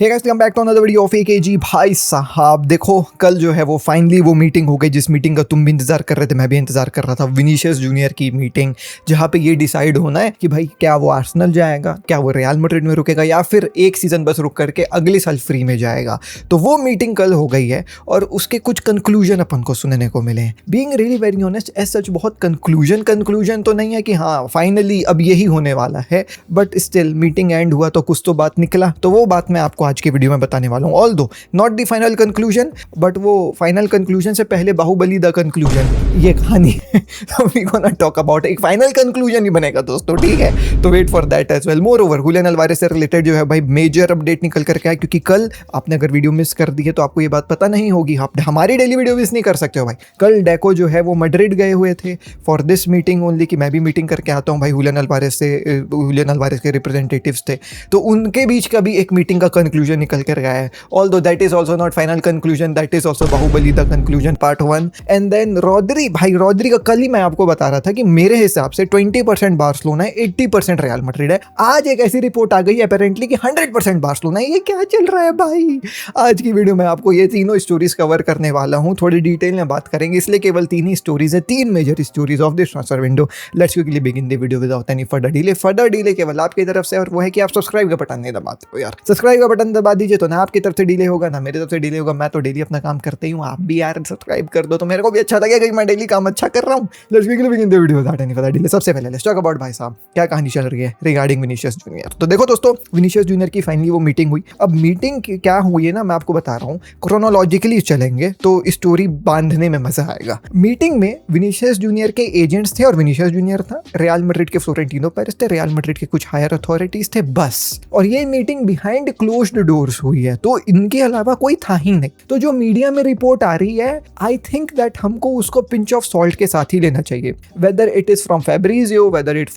Hey guys, come back to another video of AKG. भाई साहब देखो, कल जो है वो फाइनली वो मीटिंग हो गई जिस मीटिंग का तुम भी इंतजार कर रहे थे, मैं भी इंतजार कर रहा था। विनीशियस जूनियर की मीटिंग, जहाँ पे ये डिसाइड होना है कि भाई क्या वो आर्सेनल जाएगा, क्या वो रियल मैड्रिड में रुकेगा, या फिर एक सीजन बस रुक करके अगले साल फ्री में जाएगा। तो वो मीटिंग कल हो गई है और उसके कुछ कंक्लूजन अपन को सुनने को मिले हैं। Being really very honest, as such बहुत कंक्लूजन तो नहीं है कि हाँ फाइनली अब यही होने वाला है, बट स्टिल मीटिंग एंड हुआ तो कुछ तो बात निकला। तो वो बात मैं आपको आज की वीडियो में बताने वाला हूँ। Although not the final conclusion, but वो फाइनल कंक्लूजन से पहले बाहुबली द कंक्लूजन, ये कहानी वी गोना टॉक अबाउट। एक फाइनल कंक्लूजन ही बनेगा दोस्तों, ठीक है? तो wait for that as well. Moreover, Julian Alvarez से रिलेटेड जो है भाई मेजर अपडेट निकल करके आया, क्योंकि कल आपने अगर वीडियो मिस कर दी है तो आपको ये बात पता नहीं होगी। आप हमारी डेली वीडियो मिस नहीं कर सकते हो भाई। कल डेको जो है वो मैड्रिड गए हुए थे फॉर दिस मीटिंग ओनली, कि मैं भी मीटिंग करके आता हूँ भाई। हुलियन अल्वारेज के रिप्रेजेंटेटिव्स थे, तो उनके बीच का भी एक मीटिंग का कंक्लूजन निकल कर गया है। Although that is also not final conclusion, that is also Baahubali the conclusion part 1। And then Rodri, भाई रॉड्री का कल ही मैं आपको बता रहा था कि मेरे हिसाब से 20% बार्सिलोना है, 80% रियल मैड्रिड है। आज एक ऐसी रिपोर्ट आ गई है अपेरेंटली कि 100% बार्सिलोना है। ये क्या चल रहा है भाई? आज की वीडियो में आपको ये तीनों स्टोरीज कवर करने वाला हूँ, थोड़ी डिटेल में बात करेंगे, इसलिए केवल 3 ही स्टोरीज है, 3 major stories of this transfer window. Let's quickly begin the video without any further delay केवल आपकी तरफ से, और वो है कि आप सब्सक्राइब का बटन नहीं दबाते हो यार। सब्सक्राइब का बटन दबा दीजिए तो ना आपकी तरफ से डिले होगा ना मेरी तरफ से डिले होगा। मैं तो डेली अपना काम करते ही हूँ, आप भी यार सब्सक्राइब कर दो तो मेरे को भी अच्छा लगेगा कि मैं डेली काम अच्छा कर रहा हूँ। Let's quickly begin the video without any further delay. सबसे पहले लेट्स टॉक अबाउट भाई साहब क्या कहानी चल रही है रिगार्डिंग विनीशियस जूनियर। तो देखो दोस्तों, विनीशियस जूनियर की फाइनली वो मीटिंग हुई। अब मीटिंग क्या हुई है ना, मैं आपको बता रहा हूँ, क्रोनोलॉजिकली चलेंगे तो स्टोरी बांधने में मजा आएगा। मीटिंग में विनीशियस जूनियर के एजेंट्स थे और विनीशियस जूनियर था, रियल मैड्रिड के फ्लोरेंटिनो पेरेज थे, रियल मैड्रिड के कुछ हायर अथॉरिटीज थे, बस। और ये मीटिंग बिहाइंड क्लोज्ड डोर्स हुई है, तो इनके अलावा कोई था ही नहीं। तो जो मीडिया में रिपोर्ट आ रही है, आई थिंक दैट हमको उसको पिंच ऑफ सॉल्ट के साथ ही लेना चाहिए, whether it is from Fabrizio, whether it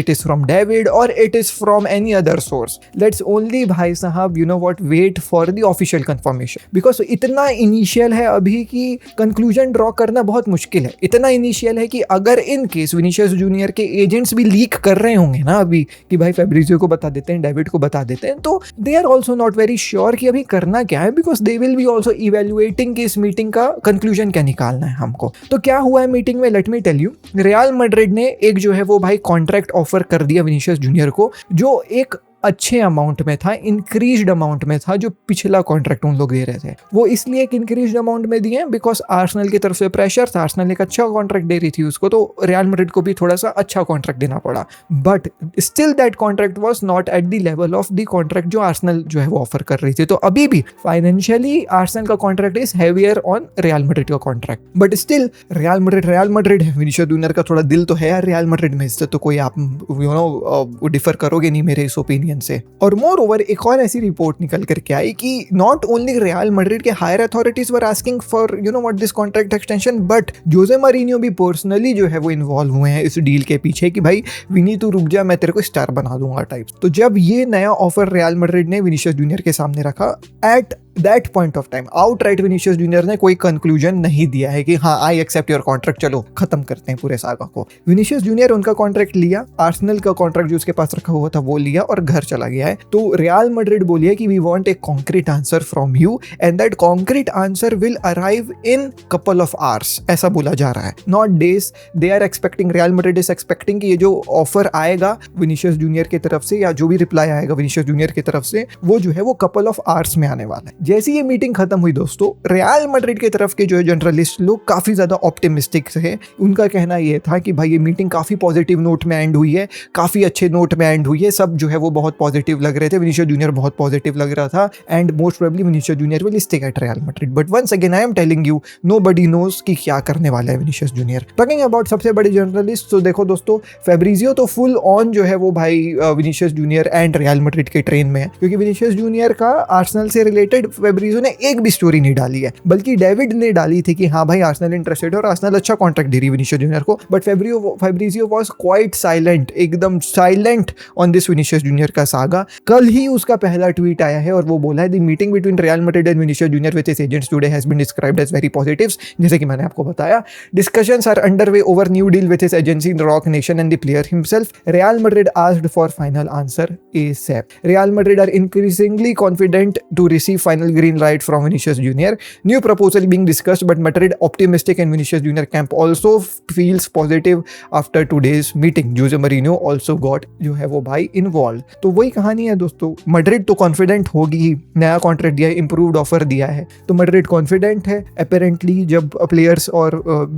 is from David, और it is from any other source. Let's only भाई साहब you know what, wait for the official confirmation, because इतना इनिशियल है अभी कि कंक्लूजन ड्रॉ करना बहुत मुश्किल है। इतना इनिशियल है कि अगर इन केस विनीशियस जूनियर के एजेंट्स भी लीक कर रहे होंगे ना अभी कि भाई फैब्रिजियो को बता देते हैं, डेविड को बता देते हैं, तो they are also not very sure कि अभी करना क्या है, because they will be also evaluating कि इस मीटिंग का कंक्लूजन क्या निकालना है हमको। तो क्या हुआ है मीटिंग में, let me tell you. Real Madrid ने एक जो है वो भाई कॉन्ट्रैक्ट ऑफर कर दिया विनीशियस जूनियर को, जो एक अच्छे अमाउंट में था, इंक्रीज्ड अमाउंट में था। जो पिछला कॉन्ट्रैक्ट उन लोग दे रहे थे वो इसलिए एक इंक्रीज्ड अमाउंट में दिए बिकॉज आर्सेनल की तरफ से प्रेशर था। आर्सेनल एक अच्छा कॉन्ट्रैक्ट दे रही थी उसको, तो रियल मैड्रिड को भी थोड़ा सा अच्छा कॉन्ट्रैक्ट देना पड़ा, but still that contract was not at the level of the contract जो आर्सेनल जो है वो ऑफर कर रही थी। तो अभी भी फाइनेंशियली आर्सेनल का contract is heavier on Real Madrid का contract, but still Real Madrid है। विनीशियस जूनियर का थोड़ा दिल तो है यार रियल मैड्रिड में, इससे तो कोई आप यू नो डिफर करोगे नहीं मेरे इस ओपिनियन से। और मोर ओवर एक और ऐसी रिपोर्ट निकल करके आई कि नॉट ओनली रियल मैड्रिड के higher authorities were asking for you know what this contract extension, but Jose Mourinho भी पर्सनली जो है वो इन्वॉल्व हुए हैं इस डील के पीछे कि भाई विनी तू रुक जा, मैं तेरे को स्टार बना दूंगा टाइप। तो जब ये नया ऑफर रियल मैड्रिड ने विनीशियस जूनियर के सामने रखा, at that point of time outright Vinicius Junior ने कोई कंक्लूजन नहीं दिया है कि हाँ आई एक्सेप्ट योर कॉन्ट्रैक्ट, चलो खत्म करते हैं पूरे सागा को। विनीशियस जूनियर उनका कॉन्ट्रैक्ट लिया, आर्सेनल का कॉन्ट्रैक्ट जो उसके पास रखा हुआ था वो लिया और घर चला गया है। तो रियल मैड्रिड बोली है कि we want a concrete answer from you and that concrete answer will arrive in couple of hours, ऐसा बोला जा रहा है, not days. They are expecting, Real Madrid is expecting कि ये जो ऑफर आएगा विनीशियस जूनियर की तरफ से, या जो भी रिप्लाई आएगा विनीशियस जूनियर की तरफ से, वो जो है वो कपल ऑफ आवर्स में आने वाला है। जैसे ये मीटिंग खत्म हुई दोस्तों, रियल मैड्रिड की तरफ के जो है जर्नलिस्ट लोग काफी ज्यादा ऑप्टिमिस्टिक थे। उनका कहना यह था कि भाई ये मीटिंग काफी पॉजिटिव नोट में एंड हुई है, काफी अच्छे नोट में एंड हुई है, सब जो है वो बहुत पॉजिटिव लग रहे थे। विनीशियस जूनियर बहुत पॉजिटिव लग रहा था and most probably Vinicius Junior will stick at Real Madrid, but once again I am telling you nobody knows कि क्या करने वाला है विनीशियस जूनियर। टॉकिंग अबाउट सबसे बड़े जर्नलिस्ट, तो देखो दोस्तों, फैब्रिजियो तो फुल ऑन जो है वो भाई Vinicius junior and real Madrid के ट्रेन में है, क्योंकि विनीशियस जूनियर का आर्सेनल से रिलेटेड फैब्रिजियो ने एक भी स्टोरी नहीं डाली है, बल्कि डेविड ने डाली थी कि हाँ भाई आर्सेनल इंटरेस्टेड है और आर्सेनल अच्छा कॉन्ट्रैक्ट दे रही है विनीशियस जूनियर को, but Fabrizio was quite silent, एकदम silent on this Vinicius Junior का का सागा। कल ही उसका पहला ट्वीट आया है और वो बोला है the meeting between Real Madrid and Vinicius Junior with his agents today has been described as very positives. जैसे कि मैंने आपको बताया, discussions are underway over new deal with his agency the Rock Nation and the player himself. Real Madrid asked for final answer ASAP. Real Madrid are increasingly confident to receive final green light from Vinicius Junior. New proposal being discussed, but Madrid optimistic and Vinicius Junior camp also feels positive after today's meeting. Jose Mourinho also got जो है वो भाई involved. तो वही कहानी है दोस्तों, Madrid तो confident होगी ही, नया कॉन्ट्रैक्ट दिया है, improved ऑफर दिया है, तो Madrid confident है apparently। जब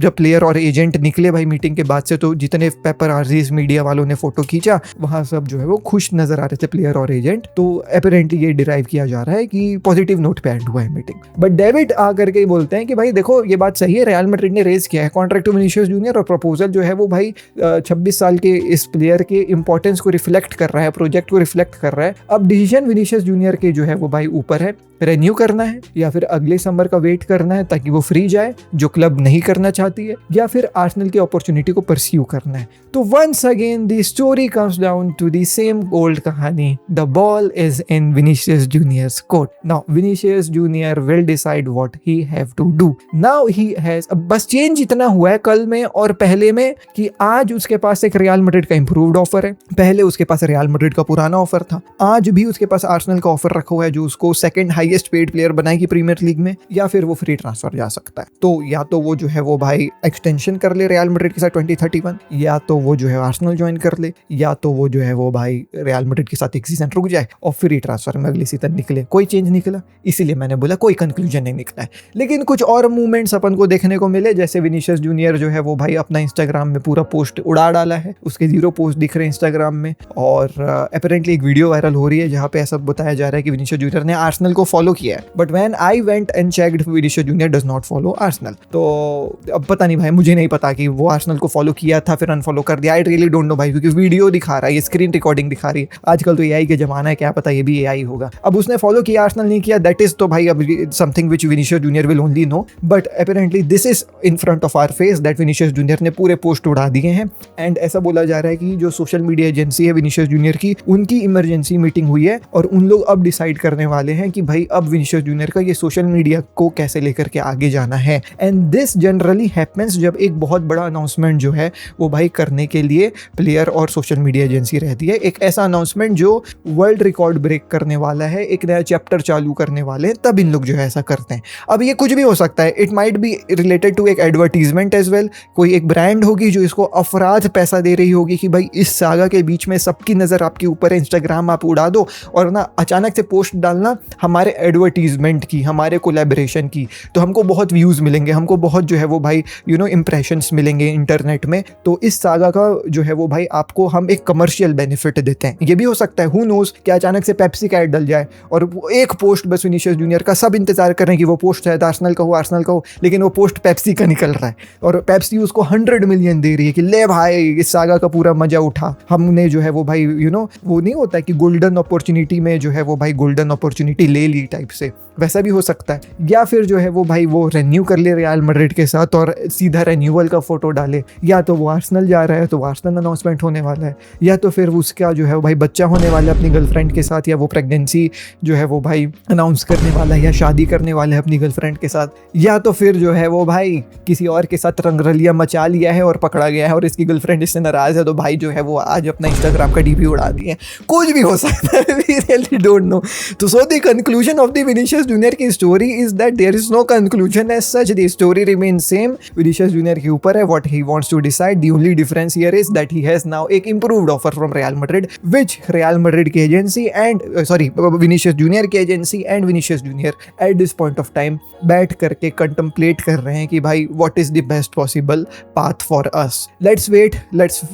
प्लेयर और एजेंट निकले भाई मीटिंग के बाद से, तो जितने पेपराजीज मीडिया वालों ने फोटो खींचा वहां सब जो है वो खुश नजर आ रहे थे प्लेयर और एजेंट। तो अपेरेंटली ये डिराइव किया जा रहा है कि पॉजिटिव नोट पे एंड हुआ है मीटिंग। बट डेविड आ करके बोलते हैं कि भाई देखो ये बात सही है, रियल मैड्रिड ने रेज किया है कॉन्ट्रैक्ट टू विनीशियस जूनियर और प्रपोजल जो है वो भाई 26 साल के इस प्लेयर के इंपॉर्टेंस को रिफ्लेक्ट कर रहा है, प्रोजेक्ट को रिफ्लेक्ट कर रहा है। अब डिसीजन विनीशियस जूनियर के जो है वो भाई ऊपर है, रेन्यू करना है या फिर अगले समर का वेट करना है ताकि वो फ्री जाए, जो क्लब नहीं करना चाहती है, या फिर आर्सेनल की अपॉर्चुनिटी को परस्यू करना है। तो once again the story comes down to the same old कहानी, the ball is in Vinicius Junior's court. Now Vinicius Junior will decide what he have to do. Now he has, अब बस change इतना हुआ है कल में और पहले में कि आज उसके पास एक रियल मैड्रिड का इंप्रूव्ड ऑफर है, पहले उसके पास रियल मैड्रिड का पुराना ऑफर था, आज भी उसके पास आर्सेनल का ऑफर रखा हुआ है जो उसको सेकंड हाईएस्ट पेड प्लेयर बनाएगी प्रीमियर लीग में, या फिर वो फ्री ट्रांसफर जा सकता है। तो या तो वो जो है वो भाई एक्सटेंशन कर ले रियल मैड्रिड के साथ 2031, या तो वो जो है आर्सेनल ज्वाइन कर ले, या तो वो जो है वो भाई रियल मैड्रिड के साथ एक सीजन रुक जाए और फ्री ट्रांसफर में अगले सीजन निकले। कोई चेंज निकला, इसीलिए मैंने बोला कोई कंक्लूजन नहीं निकला है। लेकिन कुछ और मूवमेंट्स अपन को देखने को मिले, जैसे विनीशियस जूनियर जो है वो भाई अपना इंस्टाग्राम में पूरा पोस्ट उड़ा डाला है, उसके 0 पोस्ट दिख रहे हैं इंस्टाग्राम में। और अपेरेंटली एक वीडियो वायरल हो रही है जहाँ पे ऐसा बताया जा रहा है कि विनीशियस जूनियर ने आर्सेनल को फॉलो किया है, but when I went and checked Vinicius junior does not follow Arsenal. तो अब पता नहीं भाई, मुझे नहीं पता कि वो आर्सेनल को फॉलो किया था फिर अनफॉलो कर दिया, आई रियली डोंट नो भाई, क्योंकि वीडियो दिखा रहा है, ये स्क्रीन रिकॉर्डिंग दिखा रही है। आजकल तो एआई के जमाना है, क्या पता ये भी एआई होगा। अब उसने फॉलो किया, आर्सेनल नहीं किया, दैट इज तो भाई अब something which Vinicius Junior will only know, but apparently this is in front of our face that Vinicius Junior ने पूरे पोस्ट उड़ा दिए हैं। एंड ऐसा बोला जा रहा है कि जो सोशल मीडिया एजेंसी है विनीशियस जूनियर की, उनकी इमरजेंसी मीटिंग हुई है और उन लोग अब डिसाइड करने वाले हैं कि भाई अब विनीशियस जूनियर का ये सोशल मीडिया को कैसे लेकर के आगे जाना है। एंड दिस जनरली हैपेंस जब एक बहुत बड़ा अनाउंसमेंट जो है वो भाई करने के लिए प्लेयर और सोशल मीडिया एजेंसी रहती है, एक ऐसा अनाउंसमेंट जो वर्ल्ड रिकॉर्ड ब्रेक करने वाला है, एक नया चैप्टर चालू करने वाले हैं, तब इन लोग जो है ऐसा करते हैं। अब ये कुछ भी हो सकता है, it might be related to एक एडवर्टीजमेंट एज वेल, कोई एक ब्रांड होगी जो इसको अफराद पैसा दे रही होगी कि भाई इस सागा के बीच में सबकी नज़र आपके ऊपर है, इंस्टाग्राम आप उड़ा दो और ना अचानक से पोस्ट डालना हमारे एडवर्टीजमेंट की, हमारे कोलैबोरेशन की, तो हमको बहुत व्यूज़ मिलेंगे, हमको बहुत जो है वो भाई इंप्रेशंस मिलेंगे इंटरनेट में। तो इस सागा का जो है वो भाई आपको हम एक कमर्शियल बेनिफिट देते हैं। ये भी हो सकता है, हु नोज, कि अचानक से पेप्सी का ऐड डल जाए और वो एक पोस्ट बस विनीशियस जूनियर का, सब इंतजार कर रहे हैं कि वो पोस्ट शायद आर्सेनल का हो, लेकिन वो पोस्ट पेप्सी का निकल रहा है और पेप्सी उसको 100 मिलियन दे रही है कि ले भाई इस सागा का पूरा मजा उठा, हमने जो है वो भाई वो नहीं होता है कि गोल्डन अपॉर्चुनिटी में जो है वो भाई गोल्डन अपॉर्चुनिटी ले ली टाइप से, वैसा भी हो सकता है। या फिर जो है वो भाई वो रेन्यू कर ले रियल मैड्रिड के साथ और सीधा रेन्यूअल का फोटो डाले, या तो वो आर्सेनल जा रहा है तो आर्सेनल अनाउंसमेंट होने वाला है, या तो फिर उसका जो है वो भाई बच्चा होने वाला है अपनी गर्लफ्रेंड के साथ, या वो प्रेगनेंसी जो है वो भाई अनाउंस करने वाला है, या शादी करने वाले है अपनी गर्लफ्रेंड के साथ, या तो फिर जो है वो भाई किसी और के साथ रंगरलिया मचा लिया है और पकड़ा गया है और इसकी गर्लफ्रेंड इससे नाराज है, तो भाई जो है वो आज अपना इंस्टाग्राम का डीपी उड़ा दिए, कुछ भी हो सकता है, वी रियली डोंट नो। तो so the conclusion of the Vinicius Junior की story is that there is no conclusion as such, the story remains same, Vinicius Junior के ऊपर है what he wants to decide. The only difference here is that he has now एक improved offer from Real Madrid which Real Madrid की agency and Vinicius Junior की agency and Vinicius Junior at this point of time बैठ करके contemplate कर रहे हैं कि भाई what is the best possible path for us. Let's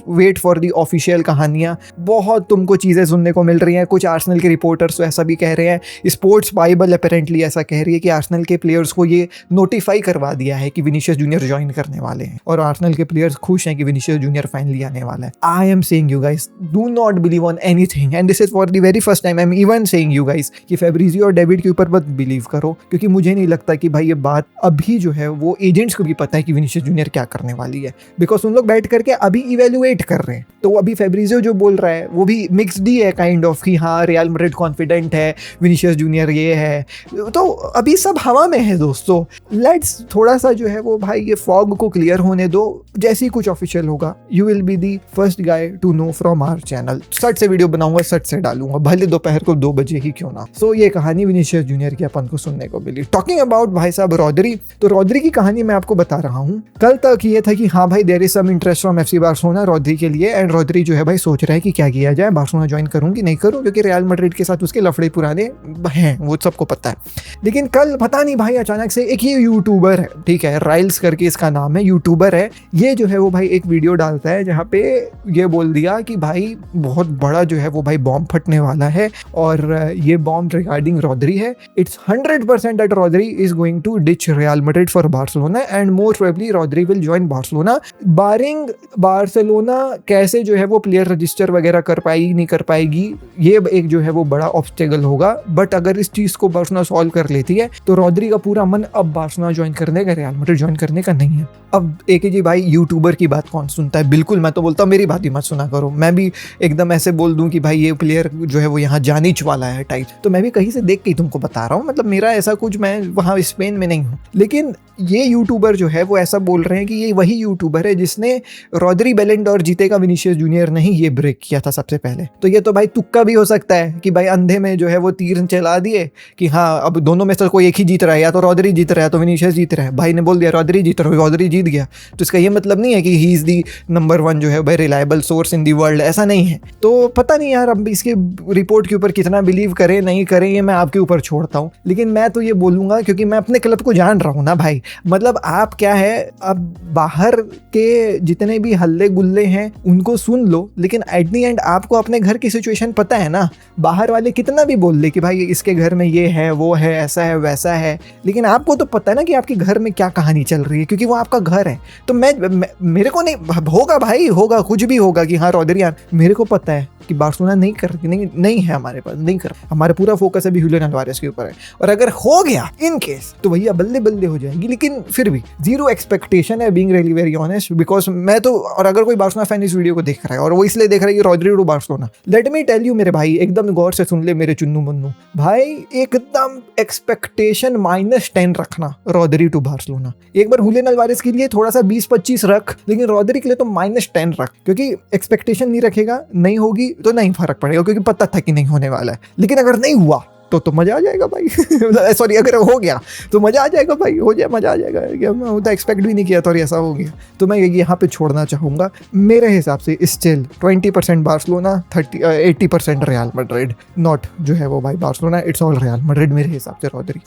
wait for the official कहानियां। बहुत तुमको चीजें सुनने को मिल रही हैं, कुछ आर्सेनल के रिपोर्टर्स तो ऐसा भी कह रहे हैं, स्पोर्ट्स बाइबल अपेरेंटली ऐसा कह रही है कि आर्सेनल के प्लेयर्स को ये नोटिफाई करवा दिया है कि विनीशियस जूनियर ज्वाइन करने वाले हैं और आर्सेनल के प्लेयर्स खुश हैं कि विनीशियस जूनियर फाइनली आने वाला है। I am saying you guys, do not believe on anything and this is for the very first time I am even saying you guys कि फेब्रिजियो और डेविड के ऊपर मत बिलीव करो, क्योंकि मुझे नहीं लगता कि भाई ये बात अभी जो है वो एजेंट्स को भी पता है कि विनीशियस जूनियर क्या करने वाली है, बिकॉज उन लोग बैठ करके अभी इवेल्युएट कर रहे हैं। तो अभी फेब्रिजियो जो बोल रहा है वो भी मिक्स्ड ही है काइंड ऑफ कि हाँ रियल मैड्रिड कॉन्फिडेंट है, विनीशियस जूनियर ये है, तो अभी सब हवा में है दोस्तों। लेट्स थोड़ा सा जो है वो भाई ये फॉग को क्लियर होने दो, जैसे ही कुछ ऑफिशियल होगा you will be the first guy to know from our channel. सट से वीडियो बनाऊंगा, सट से डालूंगा, भले दोपहर को 2 बजे ही क्यों ना। सो ये कहानी विनीशियस जूनियर की अपन को सुनने को मिली। टॉकिंग अबाउट भाई साहब रॉदरी, तो रॉदरी की कहानी मैं आपको बता रहा हूँ। कल तक ये था कि हाँ भाई there is some interest from FC Barcelona Rodri के लिए, एंड रॉदरी जो है भाई सोच रहा है कि क्या किया जाए, बार्सिलोना ज्वाइन करूँ कि नहीं करूँ, क्योंकि रियल मैड्रिड के साथ उसके लफड़े पुराने हैं, वो सबको पता है। लेकिन कल पता नहीं भाई अचानक से एक ये यूट्यूबर है, ठीक है, राइल्स करके इसका नाम है, यूट्यूबर है ये, जो है वो भाई एक वीडियो डालता है जहाँ पे ये बोल दिया कि भाई बहुत बड़ा जो है वो भाई बॉम्ब फटने वाला है, और ये बॉम्ब रिगार्डिंग रॉदरी है। It's 100% that Rodri is going to ditch Real Madrid for Barcelona, and more probably Rodri will join Barcelona, barring Barcelona कैसे जो है वो प्लेयर रजिस्टर वगैरह कर पाएगी नहीं कर पाएगी, ये एक जो है वो बड़ा ऑब्स्टेकल होगा। बट अगर इस चीज को बार्सिलोना सॉल्व कर लेती है तो रॉदरी का पूरा मन अब बार्सिलोना ज्वाइन करने का, रियल मैड्रिड ज्वाइन करने का नहीं है। अब एक जी भाई यूट्यूबर की बात कौन सुनता है, बिल्कुल मैं तो बोलता हूँ मेरी बात ही मत सुना करो। मैं भी एकदम ऐसे बोल दूं कि भाई ये प्लेयर जो है वो यहाँ जाने वाला है टाइप, तो मैं भी कहीं से देख के ही तुमको बता रहा हूँ, मतलब मेरा ऐसा कुछ, मैं वहाँ स्पेन में नहीं हूँ। लेकिन ये यूट्यूबर जो है वो ऐसा बोल रहे हैं कि ये वही यूट्यूबर है जिसने रॉदरी बैलन डॉर जीतेगा, विनीशियस जूनियर नहीं, ये ब्रेक किया था सबसे पहले। तो ये तो भाई तुक्का भी हो सकता है कि भाई अंधे में जो है वो तीर चला दिए कि हाँ अब दोनों में से कोई एक ही जीत रहा है, या तो रॉदरी जीत रहा है तो विनीशियस जीत रहा है। भाई ने बोल दिया रॉदरी जीत रहा है, रॉदरी जीत गया, तो इसका ये मतलब नहीं है कि ही इज दी नंबर 1 जो है भाई reliable source in the world, ऐसा नहीं है। तो पता नहीं यार अब इसके रिपोर्ट के ऊपर कितना बिलीव करें नहीं करें ये मैं आपके ऊपर छोड़ता हूँ, लेकिन मैं तो ये बोलूंगा क्योंकि मैं अपने क्लब को जान रहा हूँ ना भाई। मतलब आप क्या है, अब बाहर के जितने भी हल्ले गुल्ले हैं उनको सुन लो, लेकिन एट दी एंड आपको अपने घर की सिचुएशन पता है ना। बाहर वाले कितना भी बोल दे कि भाई इसके घर में ये है वो है ऐसा है वैसा है, लेकिन आपको तो पता है ना कि आपके घर में क्या कहानी चल रही है, क्योंकि वो आपका घर है। तो मेरे को नहीं होगा भाई, होगा कुछ भी होगा कि हाँ रॉदरी, मेरे को पता है कि बार्सिलोना नहीं कर नहीं है हमारे पास, नहीं कर, हमारा पूरा फोकस अभी हुलियन अल्वारेस के ऊपर है, और अगर हो गया इन केस तो भैया बल्ले बल्ले हो जाएगी। लेकिन फिर भी जीरो एक्सपेक्टेशन है, being really very honest, because मैं तो, और अगर कोई बार्सिलोना फैन इस वीडियो को देख रहा है और वो इसलिए देख रहा है कि Rodri to Barcelona, let me tell you मेरे भाई, एकदम गौर से सुन ले मेरे चुन्नू मुन्नू भाई, एकदम एक्सपेक्टेशन -10 रखना रॉदरी टू बार्सिलोना। एक बार हुलियन अल्वारेस के लिए थोड़ा सा 20-25 रख, लेकिन रॉदरी के लिए तो -10 रख, क्योंकि एक्सपेक्टेशन नहीं रखेगा नहीं होगी तो नहीं फर्क पड़ेगा, क्योंकि पता था कि नहीं होने वाला है। लेकिन अगर नहीं हुआ तो मजा आ जाएगा भाई सॉरी, अगर हो गया तो मजा आ जाएगा भाई, हो जाए मजा आ जाएगा। मैं उतना एक्सपेक्ट भी नहीं किया था और ऐसा हो गया, तो मैं यहाँ पे छोड़ना चाहूँगा। मेरे हिसाब से still 20% Barcelona, 80% Real Madrid, not जो है वो भाई Barcelona, it's all Real Madrid मेरे हिसाब से Rodri.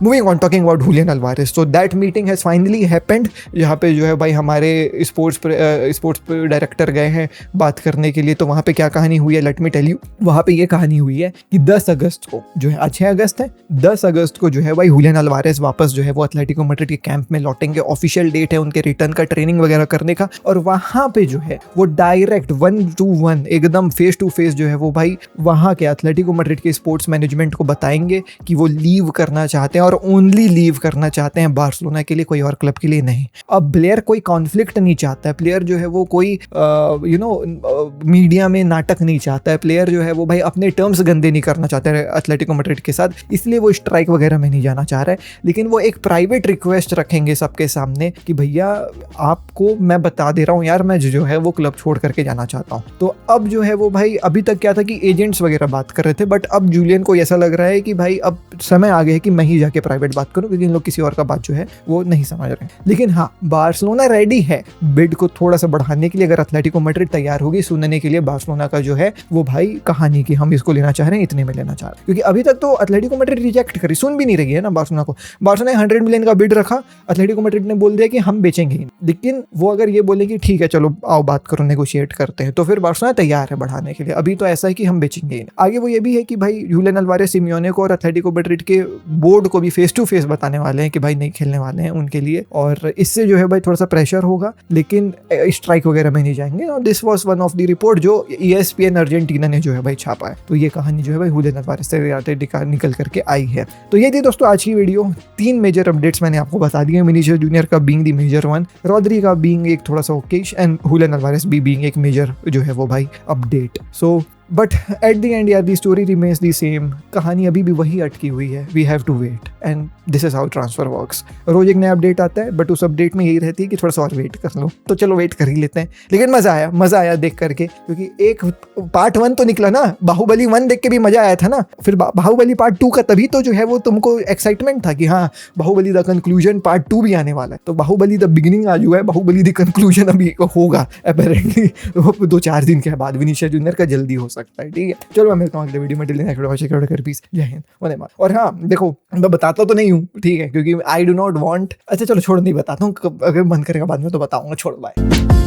Moving on, talking about Julian Alvarez, so that meeting has finally happened, जहाँ पे जो है भाई हमारे स्पोर्ट्स डायरेक्टर गए हैं बात करने के लिए। तो वहाँ पे क्या कहानी हुई है, लेट मी टेल यू। वहाँ पे ये कहानी हुई है कि 10 अगस्त को जो है, आज 6 अगस्त है, 10 अगस्त को जो है भाई हुलियन अल्वारेस वापस जो है वो एथलेटिको मैड्रिड के कैंप में लौटेंगे। ऑफिशियल डेट है उनके रिटर्न का, ट्रेनिंग वगैरह करने का, और वहाँ पे जो है वो डायरेक्ट 1-to-1 एकदम फेस टू फेस जो है वो भाई वहाँ के एथलेटिको मैड्रिड के स्पोर्ट्स मैनेजमेंट को बताएंगे कि वो लीव करना चाहते हैं, और ओनली लीव करना चाहते हैं बार्सिलोना के लिए, कोई और क्लब के लिए नहीं। अब प्लेयर कोई कॉन्फ्लिक्ट नहीं चाहता है, प्लेयर जो है वो कोई मीडिया में नाटक नहीं चाहता है, प्लेयर जो है वो भाई अपने टर्म्स गंदे नहीं करना चाहता है एथलेटिको मैड्रिड के साथ, इसलिए वो स्ट्राइक वगैरह में नहीं जाना चाह रहा है। लेकिन वो एक प्राइवेट रिक्वेस्ट रखेंगे सबके सामने कि भैया आपको मैं बता दे रहा हूँ यार, मैं जो है वो क्लब छोड़ करके जाना चाहता हूँ। तो अब जो है वो भाई, अभी तक क्या था कि एजेंट्स वगैरह बात कर रहे थे, बट अब जूलियन को ऐसा लग रहा है कि भाई अब समय आ गया है कि मैं ही जाके प्राइवेट बात करूँ, क्योंकि इन लोग किसी और का बात जो है वो नहीं समझ रहे हैं। लेकिन हाँ, बार्सिलोना रेडी है बिड को थोड़ा सा बढ़ाने के लिए, अगर एथलेटिको मैड्रिड तैयार होगी सुनने के लिए बार्सिलोना का जो है वो भाई कहानी की, हम इसको लेना चाह रहे हैं, इतने में लेना चाह रहे हैं। क्योंकि अभी तक तो एथलेटिको मैड्रिड रिजेक्ट करी, सुन भी नहीं रही है ना बार्सिलोना को। बार्सिलोना ने 100 मिलियन का बिड रखा, एथलेटिको मैड्रिड ने बोल दिया कि हम बेचेंगे ही। लेकिन वो अगर ये बोले कि ठीक है चलो आओ बात करो, नेगोशिएट करते हैं, तो फिर बार्सिलोना तैयार है बढ़ाने के लिए। अभी तो ऐसा है कि हम बेचेंगे ही। आगे वो ये भी है कि भाई हुलियन अल्वारेस सिमियोने को और एथलेटिको मैड्रिड के बोर्ड को भी फेस टू फेस बताने वाले हैं कि भाई नहीं खेलने वाले हैं उनके लिए, और इससे जो है भाई थोड़ा सा प्रेशर होगा, लेकिन स्ट्राइक वगैरह में नहीं जाएंगे। और this was one of the report जो ESPN अर्जेंटीना ने जो है भाई छापा है। तो ये कहानी जो है भाई हुलियन अल्वारेस से निकल करके आई है। तो ये थी दोस्तों आज की वीडियो। 3 मेजर अपडेट्स मैंने आपको बता दिए, विनीशियस जूनियर का being the major one, Rodri का बीइंग एक थोड़ा सा ओकेश, एंड हुलियन अल्वारेस भी बीइंग एक मेजर जो है वो भाई update. So but at the end यार the story remains the same, कहानी अभी भी वही अटकी हुई है, we have to wait and this is how transfer works. रोज एक नया अपडेट आता है, बट उस अपडेट में यही रहती है कि थोड़ा सा और वेट कर लो, तो चलो वेट कर ही लेते हैं। लेकिन मजा आया देख करके, क्योंकि एक पार्ट 1 तो निकला ना, बाहुबली 1 देख के भी मजा आया था ना, फिर बाहुबली पार्ट 2 का तभी तो जो है वो तुमको एक्साइटमेंट था कि हाँ बाहुबली द कंक्लूजन पार्ट 2 भी आने वाला है। तो बाहुबली द बिगिनिंग आज हुआ है, बाहुबली द कंक्लूजन अभी होगा अपेरेंटली 2-4 दिन के बाद विनीशियस जूनियर का जल्दी हो सकता है। ठीक है, चलो मैं मिलता हूँ अगले वीडियो में। पीस, जय हिंद, वंदे मातरम। और हाँ देखो, मैं बताता तो नहीं हूँ, ठीक है, क्योंकि आई डू नॉट वांट, अच्छा चलो छोड़, नहीं बताता हूँ, अगर मन करेगा बाद में तो बताऊंगा, छोड़, बाय।